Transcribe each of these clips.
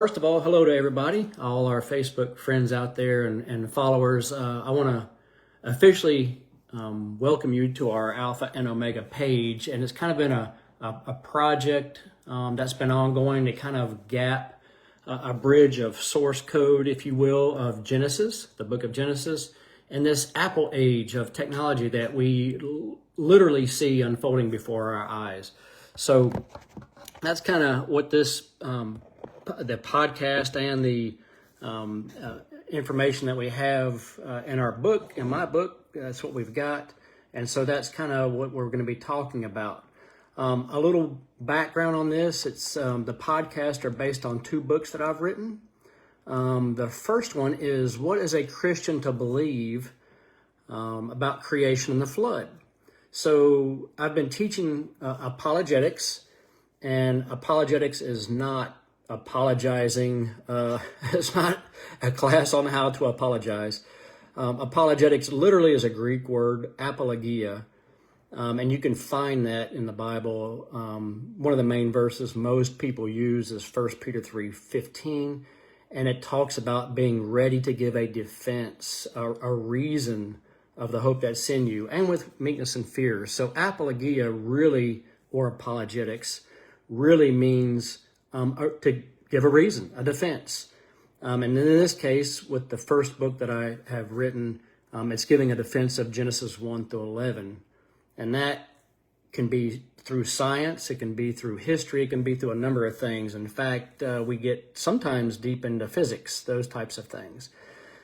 First of all, hello to everybody, all our Facebook friends out there and followers. I want to officially welcome you to our Alpha and Omega page. And it's kind of been a project that's been ongoing to kind of gap a bridge of source code, if you will, of Genesis, the book of Genesis, and this Apple age of technology that we literally see unfolding before our eyes. So that's kind of what this the podcast and the information that we have in our book, in my book, that's what we've got. And so that's kind of what we're going to be talking about. A little background on this. It's the podcast are based on two books that I've written. The first one is What is a Christian to Believe about Creation and the Flood. So I've been teaching apologetics, and apologetics is not apologizing. It's not a class on how to apologize. Apologetics literally is a Greek word, apologia, and you can find that in the Bible. One of the main verses most people use is 1 Peter 3:15, and it talks about being ready to give a defense, a reason of the hope that's in you, and with meekness and fear. So apologia really, or apologetics, really means to give a reason, a defense. And in this case, with the first book that I have written, it's giving a defense of Genesis 1 through 11. And that can be through science, it can be through history, it can be through a number of things. In fact, we get sometimes deep into physics, those types of things.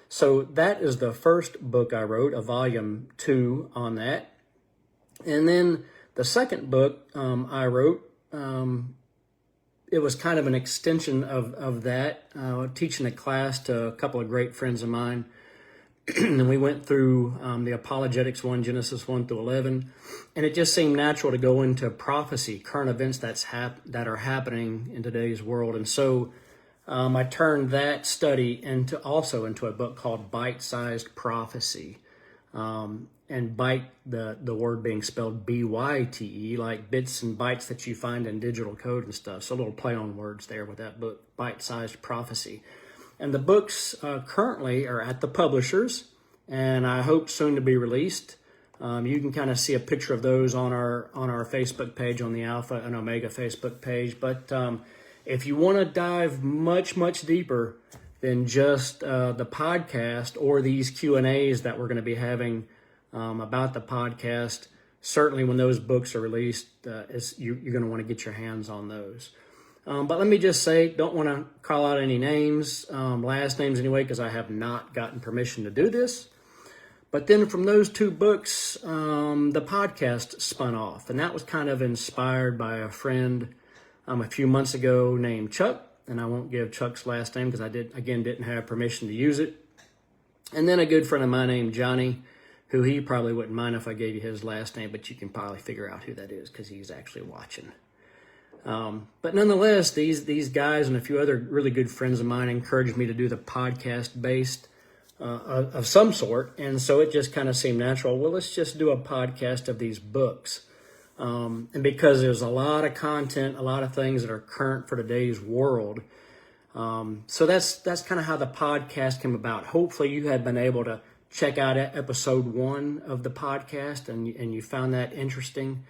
So that is the first book I wrote, a volume 2 on that. And then the second book I wrote, it was kind of an extension of that, teaching a class to a couple of great friends of mine. And we went through the apologetics one, Genesis 1 through 11. And it just seemed natural to go into prophecy, current events that are happening in today's world. And so I turned that study into a book called Bite-Sized Prophecy. And bite, the word being spelled B-Y-T-E, like bits and bytes that you find in digital code and stuff. So a little play on words there with that book, Bite-Sized Prophecy. And the books currently are at the publishers, and I hope soon to be released. You can kind of see a picture of those on our Facebook page, on the Alpha and Omega Facebook page. But if you want to dive much, much deeper than just the podcast or these Q&As that we're going to be having about the podcast, certainly when those books are released, you're going to want to get your hands on those. But let me just say, don't want to call out any names, last names anyway, because I have not gotten permission to do this. But then from those two books, the podcast spun off, and that was kind of inspired by a friend a few months ago named Chuck, and I won't give Chuck's last name because I didn't have permission to use it. And then a good friend of mine named Johnny, who he probably wouldn't mind if I gave you his last name, but you can probably figure out who that is because he's actually watching. But nonetheless, these guys and a few other really good friends of mine encouraged me to do the podcast based of some sort. And so it just kind of seemed natural. Well, let's just do a podcast of these books. And because there's a lot of content, a lot of things that are current for today's world. So that's kind of how the podcast came about. Hopefully you have been able to check out episode 1 of the podcast and you found that interesting.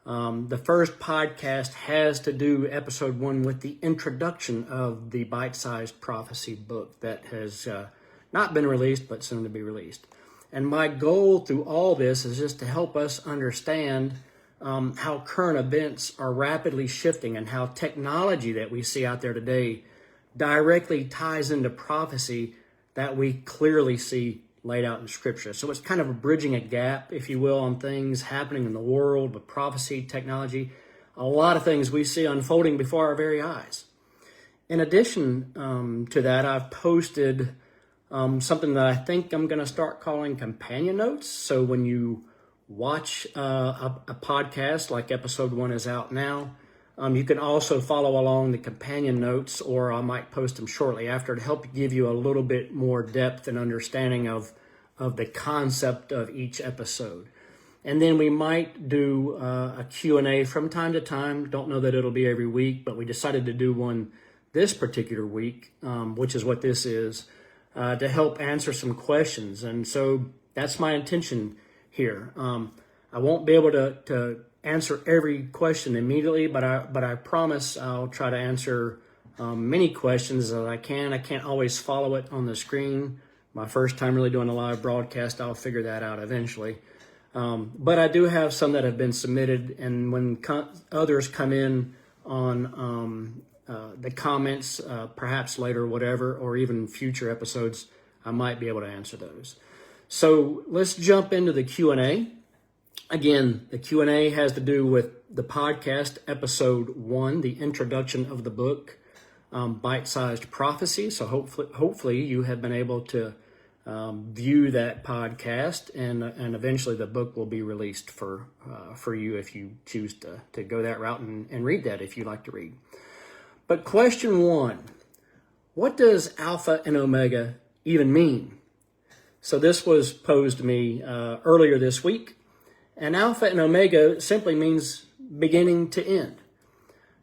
The first podcast has to do episode 1 with the introduction of the Bite-Sized Prophecy book that has not been released, but soon to be released. And my goal through all this is just to help us understand how current events are rapidly shifting and how technology that we see out there today directly ties into prophecy that we clearly see laid out in Scripture. So it's kind of bridging a gap, if you will, on things happening in the world with prophecy, technology, a lot of things we see unfolding before our very eyes. In addition to that, I've posted something that I think I'm going to start calling companion notes. So when you watch a podcast, like episode 1 is out now, you can also follow along the companion notes, or I might post them shortly after to help give you a little bit more depth and understanding of the concept of each episode. And then we might do a Q&A from time to time. Don't know that it'll be every week, but we decided to do one this particular week, which is what this is, to help answer some questions. And so that's my intention here. I won't be able to answer every question immediately, but I promise I'll try to answer many questions that I can. I can't always follow it on the screen. My first time really doing a live broadcast, I'll figure that out eventually. But I do have some that have been submitted, and when others come in on the comments, perhaps later, whatever, or even future episodes, I might be able to answer those. So let's jump into the Q&A. Again, the Q&A has to do with the podcast, episode 1, the introduction of the book, Bite-Sized Prophecy. So hopefully you have been able to view that podcast, and eventually the book will be released for you if you choose to go that route and read that if you like to read. But question 1, what does Alpha and Omega even mean? So this was posed to me earlier this week, and Alpha and Omega simply means beginning to end.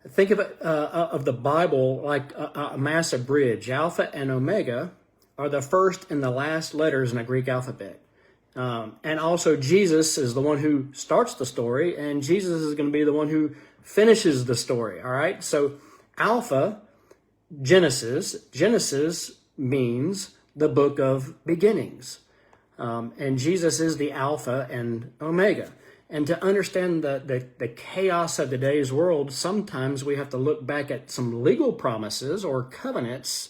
Think of it of the Bible like a massive bridge. Alpha and Omega are the first and the last letters in the Greek alphabet. And also Jesus is the one who starts the story, and Jesus is going to be the one who finishes the story, all right? So Alpha, Genesis means the book of beginnings. And Jesus is the Alpha and Omega. And to understand the chaos of today's world, sometimes we have to look back at some legal promises or covenants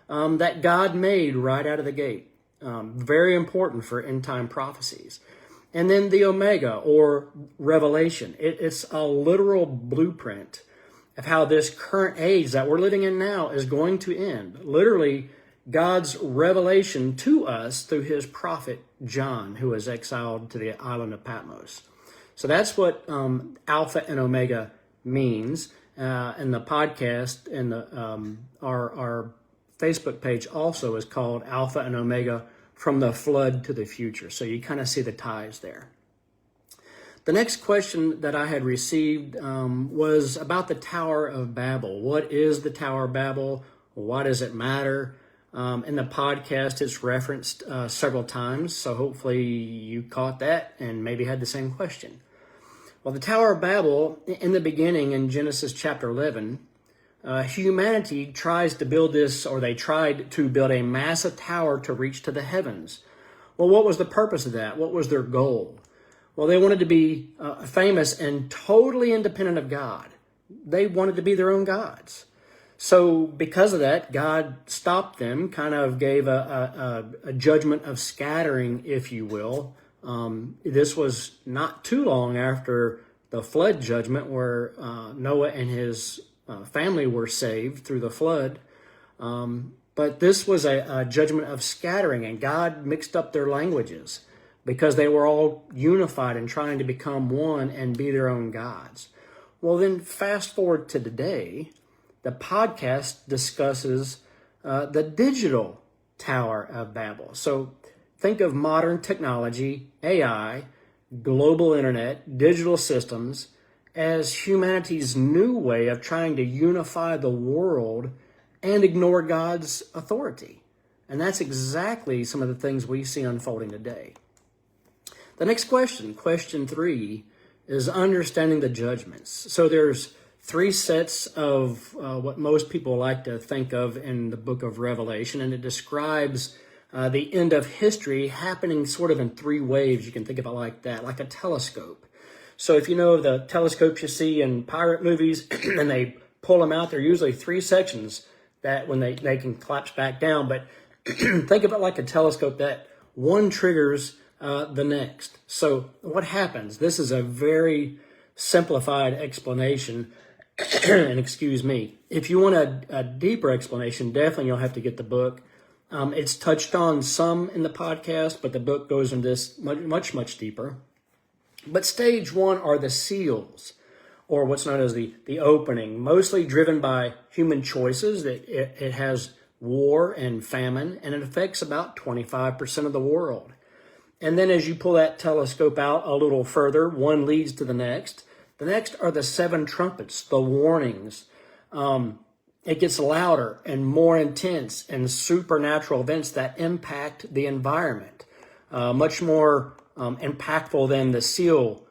that God made right out of the gate. Very important for end-time prophecies. And then the Omega, or Revelation. It's a literal blueprint of how this current age that we're living in now is going to end. Literally, God's revelation to us through his prophet John, who was exiled to the island of Patmos. So that's what Alpha and Omega means. And the podcast and our Facebook page also is called Alpha and Omega, from the flood to the future. So you kind of see the ties there. The next question that I had received was about the Tower of Babel. What is the Tower of Babel? Why does it matter? In the podcast, it's referenced several times, so hopefully you caught that and maybe had the same question. Well, the Tower of Babel, in the beginning, in Genesis chapter 11, humanity tries to build this, or they tried to build a massive tower to reach to the heavens. Well, what was the purpose of that? What was their goal? Well, they wanted to be famous and totally independent of God. They wanted to be their own gods. So because of that, God stopped them, kind of gave a judgment of scattering, if you will. This was not too long after the flood judgment, where Noah and his family were saved through the flood. But this was a judgment of scattering, and God mixed up their languages because they were all unified and trying to become one and be their own gods. Well, then fast forward to today, the podcast discusses the digital Tower of Babel. So think of modern technology, AI, global internet, digital systems, as humanity's new way of trying to unify the world and ignore God's authority. And that's exactly some of the things we see unfolding today. The next question, question 3, is understanding the judgments. So there's 3 sets of what most people like to think of in the book of Revelation, and it describes the end of history happening sort of in 3 waves. You can think of it like that, like a telescope. So if you know the telescopes you see in pirate movies and they pull them out, they're usually 3 sections that when they can collapse back down. But think of it like a telescope, that one triggers the next. So what happens? This is a very simplified explanation. And excuse me, if you want a deeper explanation, definitely you'll have to get the book. It's touched on some in the podcast, but the book goes into this much deeper. But stage 1 are the seals, or what's known as the opening, mostly driven by human choices. It has war and famine, and it affects about 25% of the world. And then as you pull that telescope out a little further, one leads to the next. The next are the 7 trumpets, the warnings. it gets louder and more intense, and supernatural events that impact the environment. Much more impactful than the seal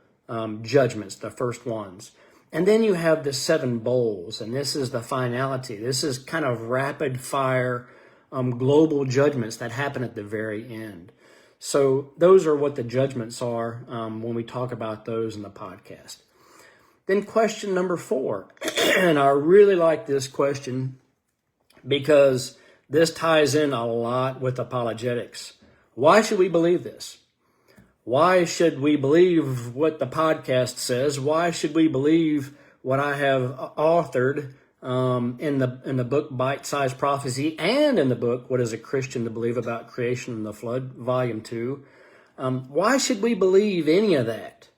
judgments, the first ones. And then you have the 7 bowls, and this is the finality. This is kind of rapid fire global judgments that happen at the very end. So those are what the judgments are when we talk about those in the podcast. Then question number 4, and I really like this question because this ties in a lot with apologetics. Why should we believe this? Why should we believe what the podcast says? Why should we believe what I have authored in the book Bite-Sized Prophecy, and in the book What is a Christian to Believe About Creation and the Flood, Volume 2? Why should we believe any of that?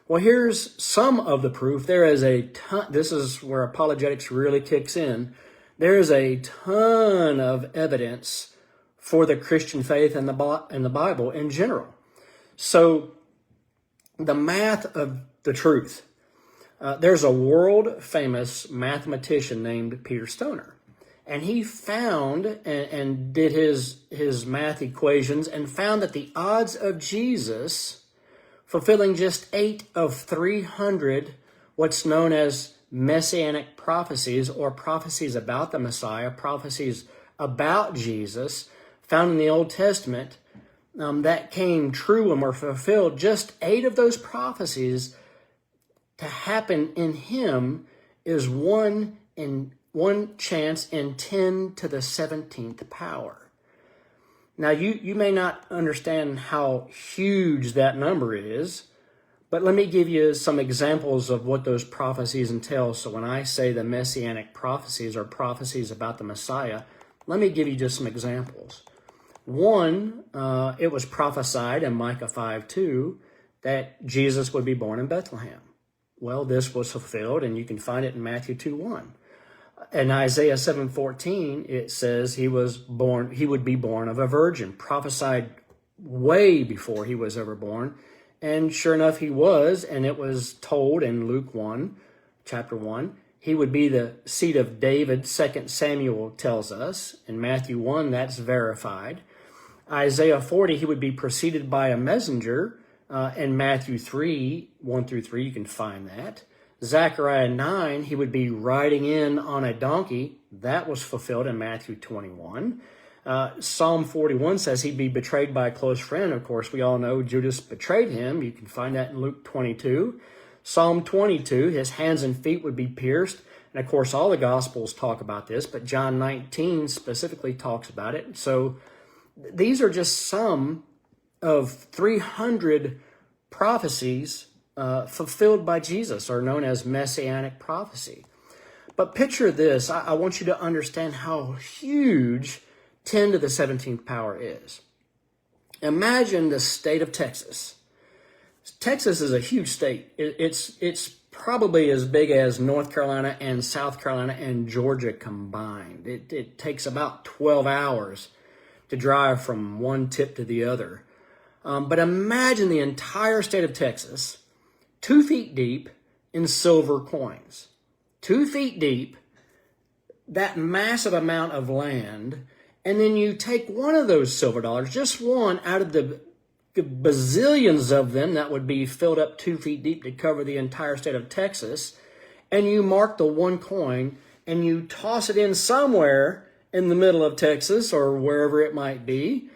Well, here's some of the proof. There is a ton. This is where apologetics really kicks in. There is a ton of evidence for the Christian faith and the Bible in general. So the math of the truth. There's a world-famous mathematician named Peter Stoner. And he found and did his math equations and found that the odds of Jesus fulfilling just 8 of 300 what's known as messianic prophecies, or prophecies about the Messiah, prophecies about Jesus, found in the Old Testament, that came true and were fulfilled, just 8 of those prophecies to happen in him is one chance in 10 to the 17th power. Now, you may not understand how huge that number is, but let me give you some examples of what those prophecies entail. So when I say the messianic prophecies or prophecies about the Messiah, let me give you just some examples. One, it was prophesied in Micah 5:2 that Jesus would be born in Bethlehem. Well, this was fulfilled, and you can find it in Matthew 2:1. In Isaiah 7:14, it says he would be born of a virgin, prophesied way before he was ever born. And sure enough, he was, and it was told in Luke 1, chapter 1, he would be the seed of David. 2 Samuel tells us. In Matthew 1, that's verified. Isaiah 40, he would be preceded by a messenger. In Matthew 3, 1 through 3, you can find that. Zechariah 9, he would be riding in on a donkey. That was fulfilled in Matthew 21. Psalm 41 says he'd be betrayed by a close friend. Of course, we all know Judas betrayed him. You can find that in Luke 22. Psalm 22, his hands and feet would be pierced. And of course, all the Gospels talk about this, but John 19 specifically talks about it. So these are just some of 300 prophecies fulfilled by Jesus, are known as messianic prophecy. But picture this. I want you to understand how huge 10 to the 17th power is. Imagine the state of Texas. Texas is a huge state. It's probably as big as North Carolina and South Carolina and Georgia combined. It takes about 12 hours to drive from one tip to the other. But imagine the entire state of Texas, 2 feet deep in silver coins. 2 feet deep, that massive amount of land, and then you take one of those silver dollars, just one out of the bazillions of them that would be filled up 2 feet deep to cover the entire state of Texas, and you mark the one coin, and you toss it in somewhere in the middle of Texas or wherever it might be,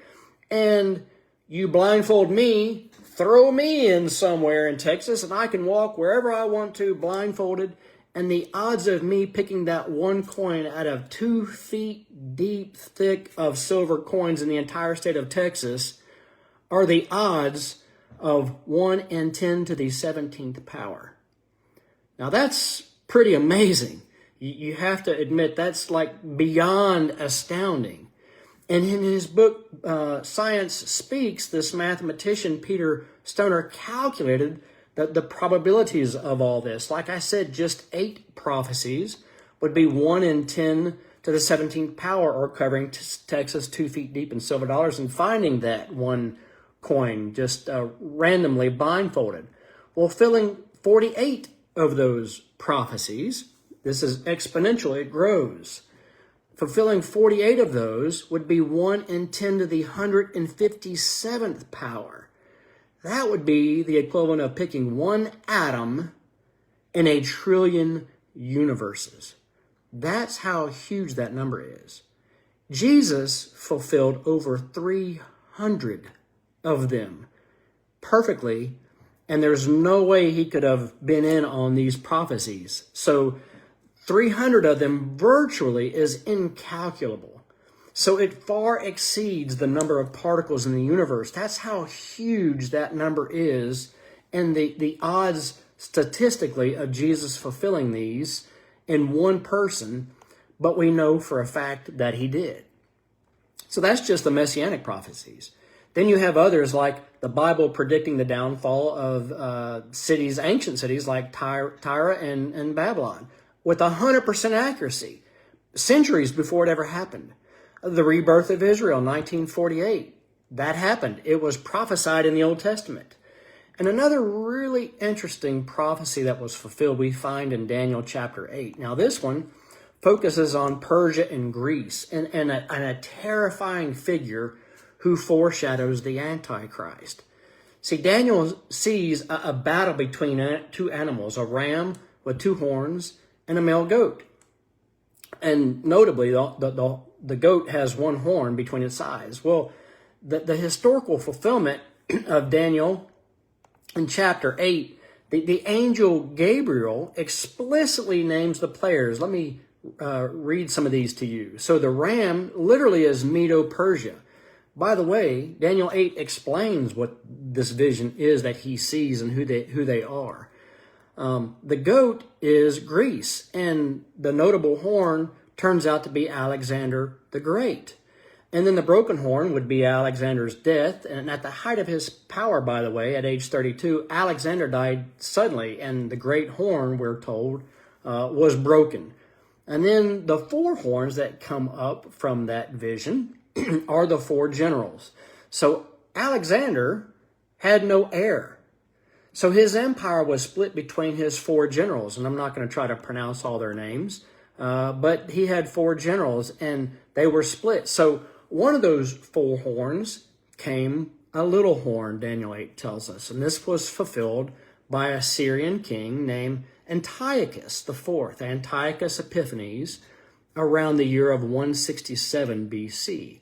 and you blindfold me, throw me in somewhere in Texas, and I can walk wherever I want to blindfolded, and the odds of me picking that one coin out of 2 feet deep, thick of silver coins in the entire state of Texas are the odds of 1 in 10 to the 17th power. Now that's pretty amazing. You have to admit that's like beyond astounding. And in his book, Science Speaks, this mathematician, Peter Stoner, calculated the probabilities of all this. Like I said, just 8 prophecies would be 1 in 10 to the 17th power, or covering Texas 2 feet deep in silver dollars and finding that one coin just randomly blindfolded. Well, filling 48 of those prophecies This is exponential, it grows. Fulfilling 48 of those would be 1 in 10 to the 157th power. That would be the equivalent of picking one atom in a trillion universes. That's how huge that number is. Jesus fulfilled over 300 of them perfectly, and there's no way he could have been in on these prophecies. So 300 of them virtually is incalculable. So it far exceeds the number of particles in the universe. That's how huge that number is, and the odds statistically of Jesus fulfilling these in one person, but we know for a fact that he did. So that's just the messianic prophecies. Then you have others like the Bible predicting the downfall of cities, ancient cities like Tyre and Babylon, with 100% accuracy, centuries before it ever happened. The rebirth of Israel, 1948, that happened. It was prophesied in the Old Testament. And another really interesting prophecy that was fulfilled we find in Daniel chapter 8. Now this one focuses on Persia and Greece and a terrifying figure who foreshadows the Antichrist. See, Daniel sees a battle between two animals, a ram with two horns and a male goat. And notably, the goat has one horn between its eyes. Well, the historical fulfillment of Daniel in chapter 8, the angel Gabriel explicitly names the players. Let me read some of these to you. So the ram literally is Medo-Persia. By the way, Daniel 8 explains what this vision is that he sees and who they are. The goat is Greece, and the notable horn turns out to be Alexander the Great. And then the broken horn would be Alexander's death. And at the height of his power, by the way, at age 32, Alexander died suddenly, and the great horn, we're told, was broken. And then the four horns that come up from that vision are the four generals. So Alexander had no heir. So his empire was split between his four generals, and I'm not going to try to pronounce all their names, but he had four generals, and they were split. So one of those four horns came a little horn, Daniel 8 tells us, and this was fulfilled by a Syrian king named Antiochus IV, Antiochus Epiphanes, around the year of 167 BC.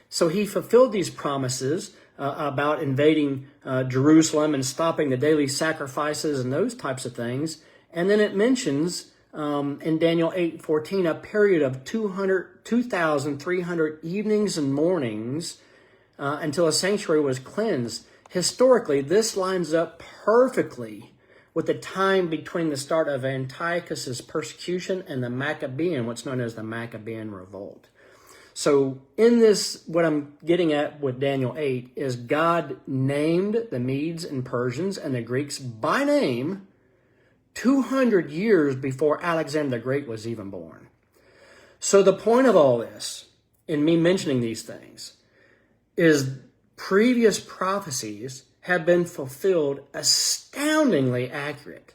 So he fulfilled these promises about invading Jerusalem and stopping the daily sacrifices and those types of things. And then it mentions in Daniel 8:14 a period of 2,300 evenings and mornings until a sanctuary was cleansed. Historically, this lines up perfectly with the time between the start of Antiochus's persecution and the Maccabean, what's known as the Maccabean Revolt. So in this, what I'm getting at with Daniel 8 is God named the Medes and Persians and the Greeks by name 200 years before Alexander the Great was even born. So the point of all this, in me mentioning these things, is previous prophecies have been fulfilled astoundingly accurate.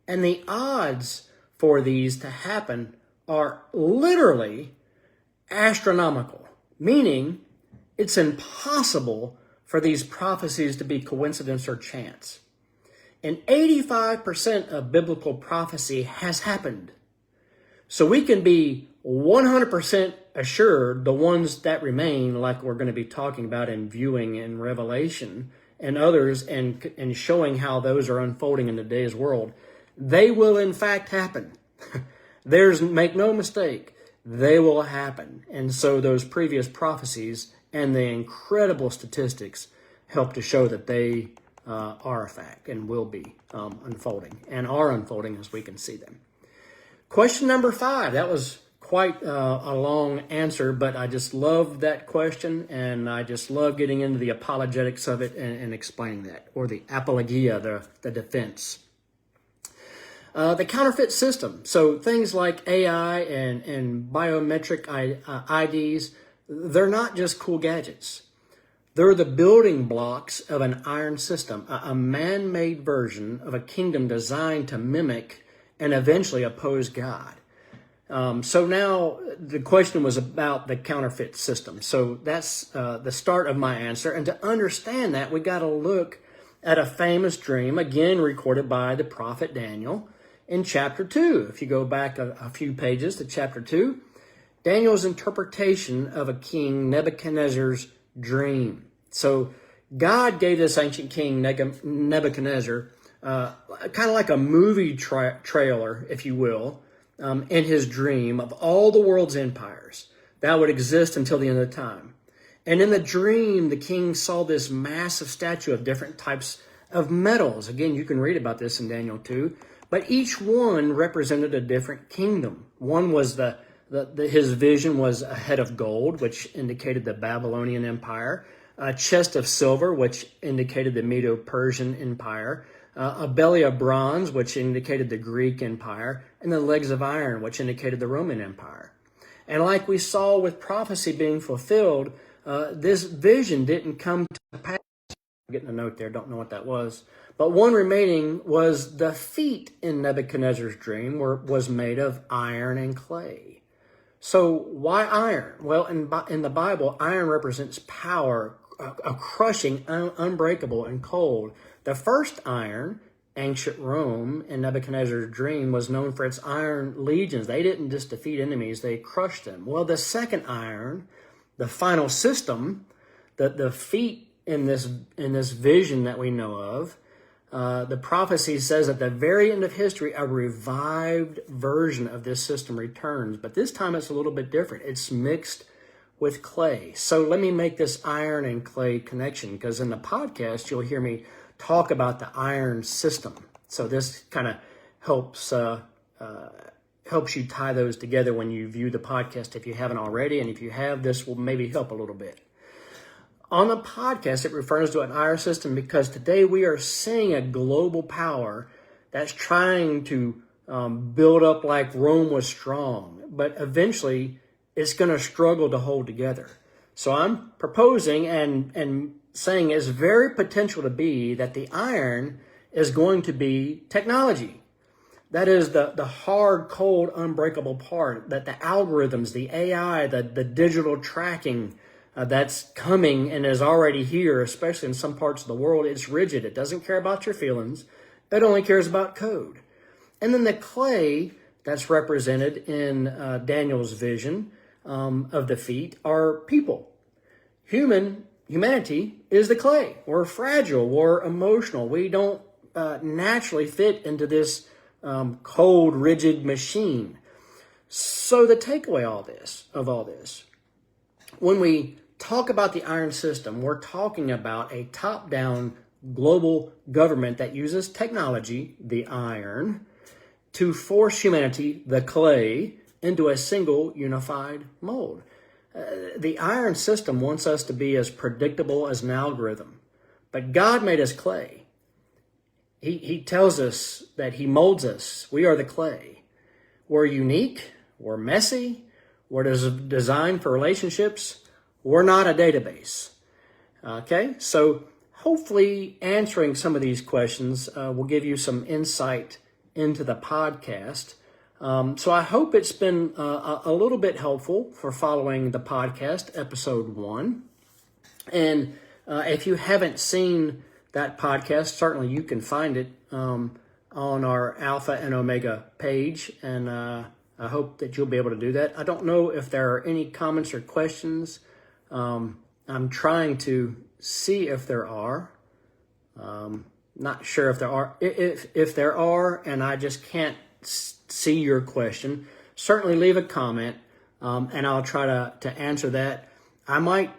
And the odds for these to happen are literally astronomical, meaning it's impossible for these prophecies to be coincidence or chance. And 85% of biblical prophecy has happened. So we can be 100% assured the ones that remain, like we're going to be talking about in viewing in Revelation and others, and showing how those are unfolding in today's world, they will in fact happen. Make no mistake, they will happen. And so those previous prophecies and the incredible statistics help to show that they are a fact and will be unfolding and are unfolding as we can see them. Question number 5. That was quite a long answer, but I just love that question, and I just love getting into the apologetics of it and explaining that, or the apologia, the defense. The counterfeit system. So things like AI and biometric IDs, they're not just cool gadgets. They're the building blocks of an iron system, a man-made version of a kingdom designed to mimic and eventually oppose God. So now the question was about the counterfeit system. So that's the start of my answer. And to understand that, we got to look at a famous dream, again recorded by the prophet Daniel in chapter 2. If you go back a few pages to chapter 2, Daniel's interpretation of a king Nebuchadnezzar's dream. So God gave this ancient king Nebuchadnezzar kind of like a movie trailer, if you will, in his dream of all the world's empires that would exist until the end of time. And in the dream, the king saw this massive statue of different types of metals. Again, you can read about this in Daniel 2. But each one represented a different kingdom. One was his vision was a head of gold, which indicated the Babylonian Empire. A chest of silver, which indicated the Medo-Persian Empire. A belly of bronze, which indicated the Greek Empire. And the legs of iron, which indicated the Roman Empire. And like we saw with prophecy being fulfilled, this vision didn't come to pass. I'm getting a note there, don't know what that was. But one remaining was the feet in Nebuchadnezzar's dream was made of iron and clay. So why iron? Well, in the Bible, iron represents power, a crushing, unbreakable, and cold. The first iron, ancient Rome, in Nebuchadnezzar's dream was known for its iron legions. They didn't just defeat enemies, they crushed them. Well, the second iron, the final system, the feet in this vision that we know of, the prophecy says at the very end of history, a revived version of this system returns. But this time it's a little bit different. It's mixed with clay. So let me make this iron and clay connection, because in the podcast, you'll hear me talk about the iron system. So this kind of helps you tie those together when you view the podcast if you haven't already. And if you have, this will maybe help a little bit. On the podcast, it refers to an iron system because today we are seeing a global power that's trying to build up like Rome was strong, but eventually it's going to struggle to hold together. So I'm proposing and saying it's very potential to be that the iron is going to be technology. That is the hard, cold, unbreakable part, that the algorithms, the AI, the digital tracking, that's coming and is already here, especially in some parts of the world. It's rigid. It doesn't care about your feelings. It only cares about code. And then the clay that's represented in Daniel's vision of the feet are people. Humanity is the clay. We're fragile. We're emotional. We don't naturally fit into this cold, rigid machine. So the takeaway of all this, when we talk about the iron system, we're talking about a top-down global government that uses technology, the iron, to force humanity, the clay, into a single unified mold. The iron system wants us to be as predictable as an algorithm, but God made us clay. He tells us that he molds us. We are the clay. We're unique. We're messy. We're designed for relationships. We're not a database. Okay, so hopefully answering some of these questions will give you some insight into the podcast. So I hope it's been a little bit helpful for following the podcast, episode 1. And if you haven't seen that podcast, certainly you can find it on our Alpha and Omega page. And I hope that you'll be able to do that. I don't know if there are any comments or questions. I'm trying to see if there are. Not sure if there are. If there are, and I just can't see your question, certainly leave a comment, and I'll try to answer that. I might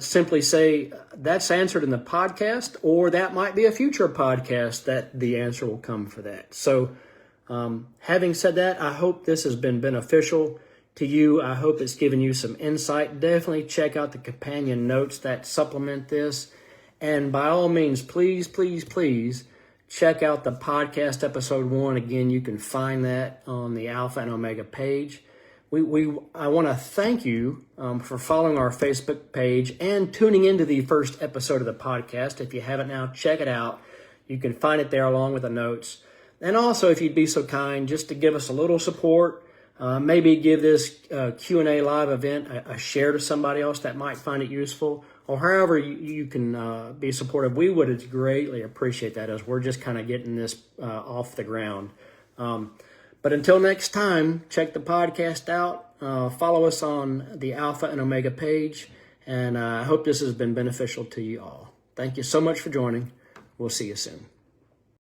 simply say that's answered in the podcast, or that might be a future podcast that the answer will come for that. So having said that, I hope this has been beneficial to you. I hope it's given you some insight. Definitely check out the companion notes that supplement this. And by all means, please, please, please check out the podcast episode 1. Again, you can find that on the Alpha and Omega page. I want to thank you for following our Facebook page and tuning into the first episode of the podcast. If you haven't now, check it out. You can find it there along with the notes. And also, if you'd be so kind, just to give us a little support, maybe give this Q&A live event a share to somebody else that might find it useful, or however you can be supportive. We would greatly appreciate that, as we're just kind of getting this off the ground. But until next time, check the podcast out. Follow us on the Alpha and Omega page, and I hope this has been beneficial to you all. Thank you so much for joining. We'll see you soon.